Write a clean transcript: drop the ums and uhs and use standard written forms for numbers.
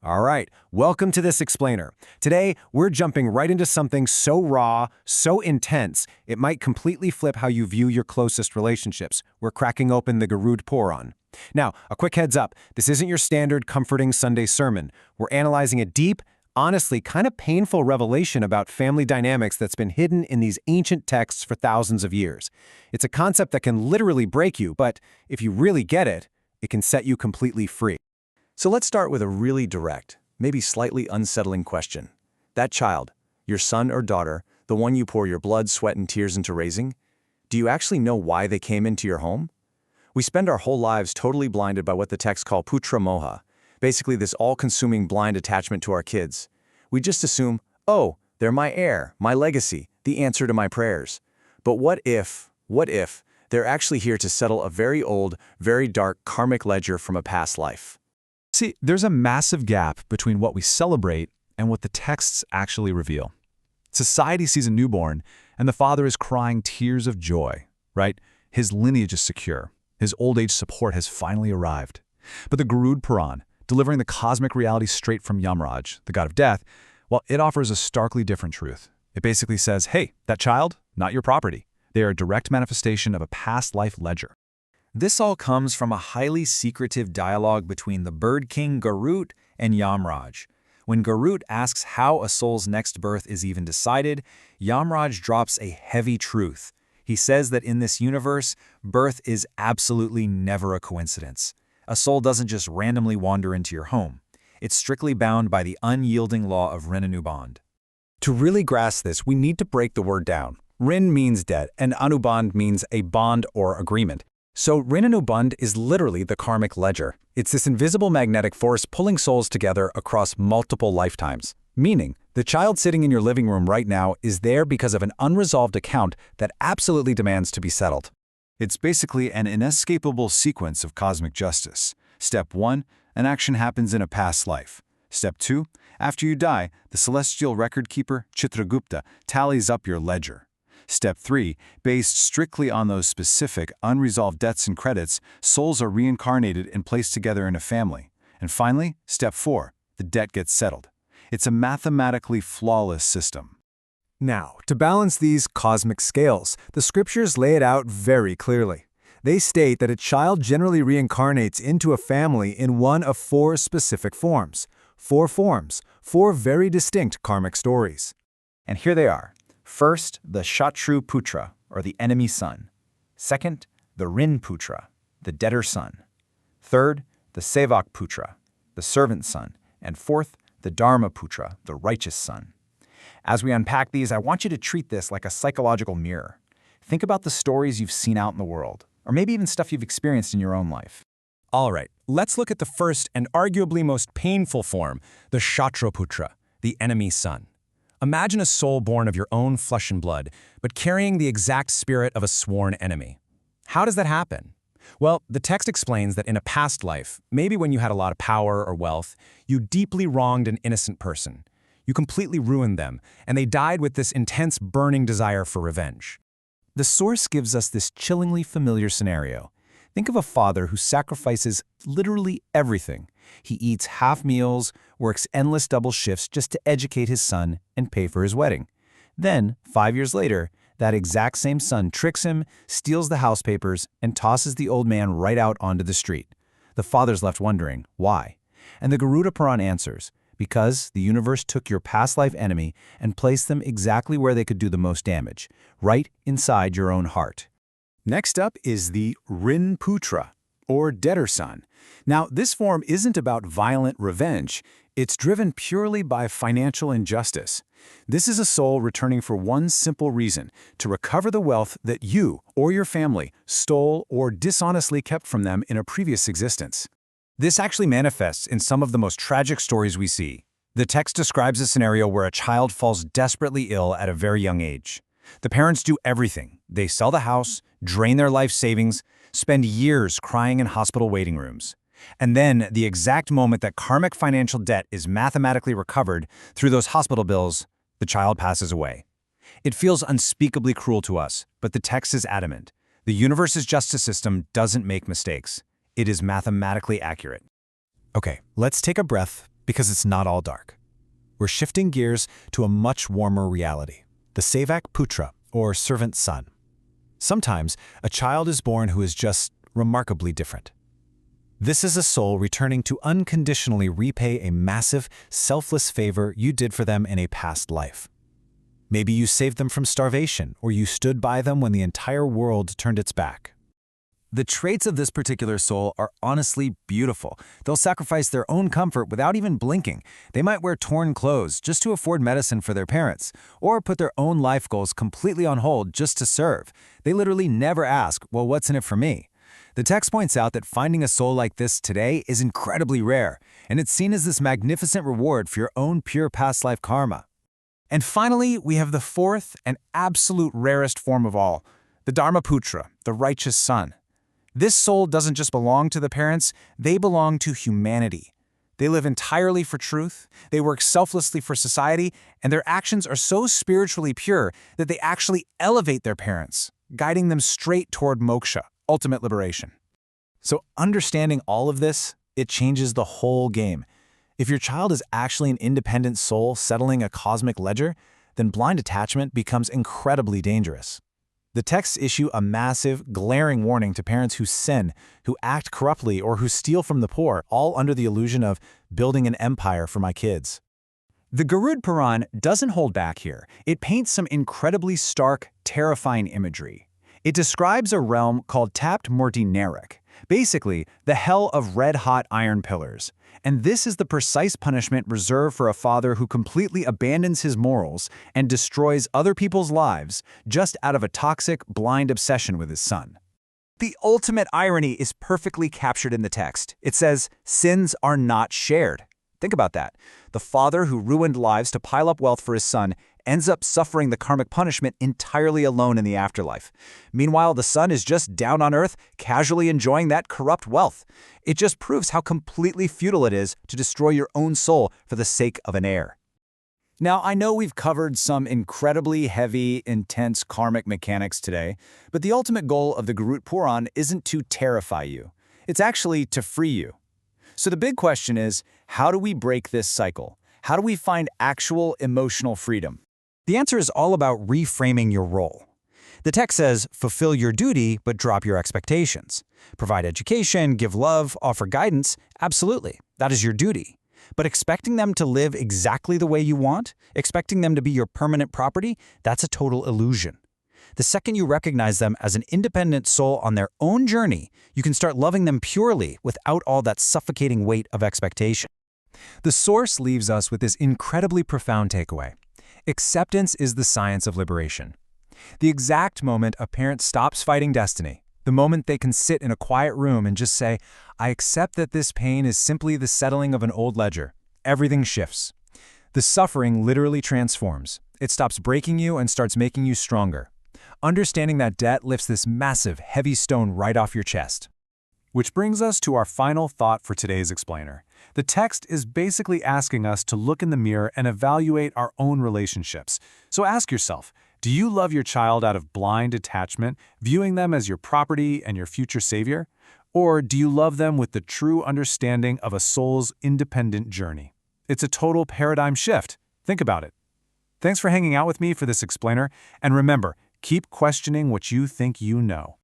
All right, welcome to this explainer. Today, we're jumping right into something so raw, so intense, it might completely flip how you view your closest relationships. We're cracking open the Garud puran. Now, a quick heads up, this isn't your standard comforting Sunday sermon. We're analyzing a deep, honestly kind of painful revelation about family dynamics that's been hidden in these ancient texts for thousands of years. It's a concept that can literally break you, but if you really get it, it can set you completely free. So let's start with a really direct, maybe slightly unsettling question. That child, your son or daughter, the one you pour your blood, sweat, and tears into raising, do you actually know why they came into your home? We spend our whole lives totally blinded by what the texts call putra moha, basically this all-consuming blind attachment to our kids. We just assume, oh, they're my heir, my legacy, the answer to my prayers. But what if they're actually here to settle a very old, very dark karmic ledger from a past life? See, there's a massive gap between what we celebrate and what the texts actually reveal. Society sees a newborn, and the father is crying tears of joy, right? His lineage is secure. His old age support has finally arrived. But the Garud Puran, delivering the cosmic reality straight from Yamraj, the god of death, well, it offers a starkly different truth. It basically says, hey, that child, not your property. They are a direct manifestation of a past life ledger. This all comes from a highly secretive dialogue between the bird king Garud and Yamraj. When Garud asks how a soul's next birth is even decided, Yamraj drops a heavy truth. He says that in this universe, birth is absolutely never a coincidence. A soul doesn't just randomly wander into your home. It's strictly bound by the unyielding law of Rin-Anuband. To really grasp this, we need to break the word down. Rin means debt, and Anuband means a bond or agreement. So Rin-Anuband is literally the karmic ledger. It's this invisible magnetic force pulling souls together across multiple lifetimes. Meaning, the child sitting in your living room right now is there because of an unresolved account that absolutely demands to be settled. It's basically an inescapable sequence of cosmic justice. Step 1, an action happens in a past life. Step 2, after you die, the celestial record keeper, Chitragupta, tallies up your ledger. Step 3, based strictly on those specific, unresolved debts and credits, souls are reincarnated and placed together in a family. And finally, Step 4, the debt gets settled. It's a mathematically flawless system. Now, to balance these cosmic scales, the scriptures lay it out very clearly. They state that a child generally reincarnates into a family in one of four specific forms. Four very distinct karmic stories. And here they are. First, the Shatru Putra, or the enemy son. Second, the Rin Putra, the debtor son. Third, the Sevak Putra, the servant son. And fourth, the Dharma Putra, the righteous son. As we unpack these, I want you to treat this like a psychological mirror. Think about the stories you've seen out in the world, or maybe even stuff you've experienced in your own life. All right, let's look at the first and arguably most painful form, the Kshatraputra, the enemy son. Imagine a soul born of your own flesh and blood, but carrying the exact spirit of a sworn enemy. How does that happen? Well, the text explains that in a past life, maybe when you had a lot of power or wealth, you deeply wronged an innocent person. You completely ruined them, and they died with this intense burning desire for revenge. The source gives us this chillingly familiar scenario. Think of a father who sacrifices literally everything. He eats half meals, works endless double shifts just to educate his son and pay for his wedding. Then, 5 years later, that exact same son tricks him, steals the house papers, and tosses the old man right out onto the street. The father's left wondering, why? And the Garuda Puran answers, because the universe took your past life enemy and placed them exactly where they could do the most damage, right inside your own heart. Next up is the Rin Putra, or debtor son. Now, this form isn't about violent revenge. It's driven purely by financial injustice. This is a soul returning for one simple reason, to recover the wealth that you or your family stole or dishonestly kept from them in a previous existence. This actually manifests in some of the most tragic stories we see. The text describes a scenario where a child falls desperately ill at a very young age. The parents do everything. They sell the house, drain their life savings, spend years crying in hospital waiting rooms. And then, the exact moment that karmic financial debt is mathematically recovered through those hospital bills, the child passes away. It feels unspeakably cruel to us, but the text is adamant. The universe's justice system doesn't make mistakes. It is mathematically accurate. Okay, let's take a breath, Because it's not all dark. We're shifting gears to a much warmer reality, the Sevak Putra, or servant son. Sometimes, a child is born who is just remarkably different. This is a soul returning to unconditionally repay a massive, selfless favor you did for them in a past life. Maybe you saved them from starvation, or you stood by them when the entire world turned its back. The traits of this particular soul are honestly beautiful. They'll sacrifice their own comfort without even blinking. They might wear torn clothes just to afford medicine for their parents, or put their own life goals completely on hold just to serve. They literally never ask, well, what's in it for me? The text points out that finding a soul like this today is incredibly rare, and it's seen as this magnificent reward for your own pure past life karma. And finally, we have the fourth and absolute rarest form of all, the Dharmaputra, the righteous son. This soul doesn't just belong to the parents, they belong to humanity. They live entirely for truth, they work selflessly for society, and their actions are so spiritually pure that they actually elevate their parents, guiding them straight toward moksha, ultimate liberation. So understanding all of this, it changes the whole game. If your child is actually an independent soul settling a cosmic ledger, then blind attachment becomes incredibly dangerous. The texts issue a massive, glaring warning to parents who sin, who act corruptly, or who steal from the poor, all under the illusion of building an empire for my kids. The Garud Puran doesn't hold back here. It paints some incredibly stark, terrifying imagery. It describes a realm called Tapt Murti Narak, basically the hell of red-hot iron pillars. And this is the precise punishment reserved for a father who completely abandons his morals and destroys other people's lives just out of a toxic, blind obsession with his son. The ultimate irony is perfectly captured in the text. It says, sins are not shared. Think about that. The father who ruined lives to pile up wealth for his son ends up suffering the karmic punishment entirely alone in the afterlife. Meanwhile, the son is just down on earth, casually enjoying that corrupt wealth. It just proves how completely futile it is to destroy your own soul for the sake of an heir. Now, I know we've covered some incredibly heavy, intense karmic mechanics today, but the ultimate goal of the Garud Puran isn't to terrify you. It's actually to free you. So the big question is, how do we break this cycle? How do we find actual emotional freedom? The answer is all about reframing your role. The text says, fulfill your duty, but drop your expectations. Provide education, give love, offer guidance. Absolutely, that is your duty. But expecting them to live exactly the way you want, expecting them to be your permanent property, that's a total illusion. The second you recognize them as an independent soul on their own journey, you can start loving them purely without all that suffocating weight of expectation. The source leaves us with this incredibly profound takeaway. Acceptance is the science of liberation. The exact moment a parent stops fighting destiny, the moment they can sit in a quiet room and just say, I accept that this pain is simply the settling of an old ledger, everything shifts. The suffering literally transforms. It stops breaking you and starts making you stronger. Understanding that debt lifts this massive, heavy stone right off your chest. Which brings us to our final thought for today's explainer. The text is basically asking us to look in the mirror and evaluate our own relationships. So ask yourself, do you love your child out of blind attachment, viewing them as your property and your future savior? Or do you love them with the true understanding of a soul's independent journey? It's a total paradigm shift. Think about it. Thanks for hanging out with me for this explainer, and remember, keep questioning what you think you know.